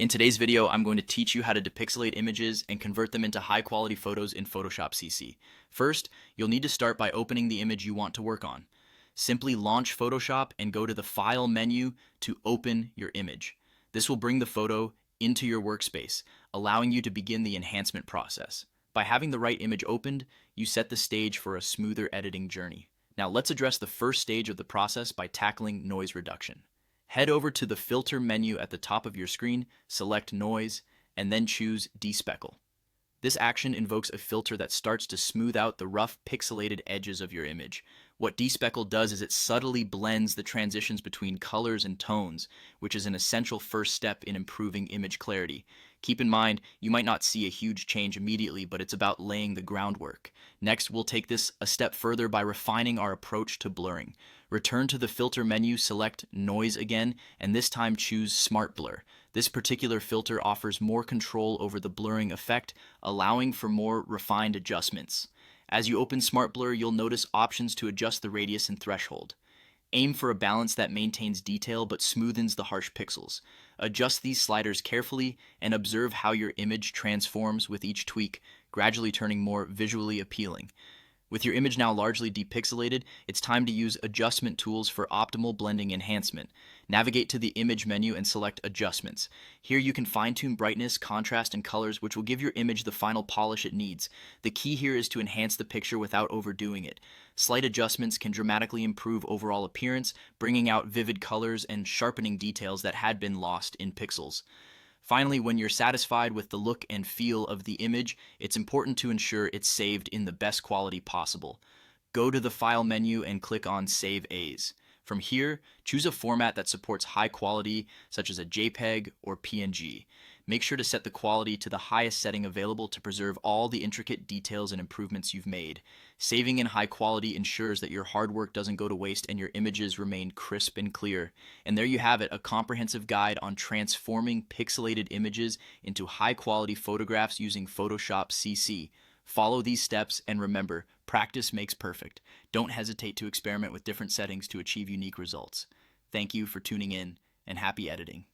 In today's video, I'm going to teach you how to depixelate images and convert them into high-quality photos in Photoshop CC. First, you'll need to start by opening the image you want to work on. Simply launch Photoshop and go to the File menu to open your image. This will bring the photo into your workspace, allowing you to begin the enhancement process. By having the right image opened, you set the stage for a smoother editing journey. Now let's address the first stage of the process by tackling noise reduction. Head over to the Filter menu at the top of your screen, select Noise, and then choose Despeckle. This action invokes a filter that starts to smooth out the rough pixelated edges of your image. What Despeckle does is it subtly blends the transitions between colors and tones, which is an essential first step in improving image clarity. Keep in mind, you might not see a huge change immediately, but it's about laying the groundwork. Next, we'll take this a step further by refining our approach to blurring. Return to the Filter menu, select Noise again, and this time choose Smart Blur. This particular filter offers more control over the blurring effect, allowing for more refined adjustments. As you open Smart Blur, you'll notice options to adjust the radius and threshold. Aim for a balance that maintains detail but smoothens the harsh pixels. Adjust these sliders carefully and observe how your image transforms with each tweak, gradually turning more visually appealing. With your image now largely depixelated, it's time to use adjustment tools for optimal blending enhancement. Navigate to the Image menu and select Adjustments. Here you can fine-tune brightness, contrast, and colors, which will give your image the final polish it needs. The key here is to enhance the picture without overdoing it. Slight adjustments can dramatically improve overall appearance, bringing out vivid colors and sharpening details that had been lost in pixels. Finally, when you're satisfied with the look and feel of the image, it's important to ensure it's saved in the best quality possible. Go to the File menu and click on Save As. From here, choose a format that supports high quality, such as a JPEG or PNG. Make sure to set the quality to the highest setting available to preserve all the intricate details and improvements you've made. Saving in high quality ensures that your hard work doesn't go to waste and your images remain crisp and clear. And there you have it, a comprehensive guide on transforming pixelated images into high quality photographs using Photoshop CC. Follow these steps and remember, practice makes perfect. Don't hesitate to experiment with different settings to achieve unique results. Thank you for tuning in and happy editing.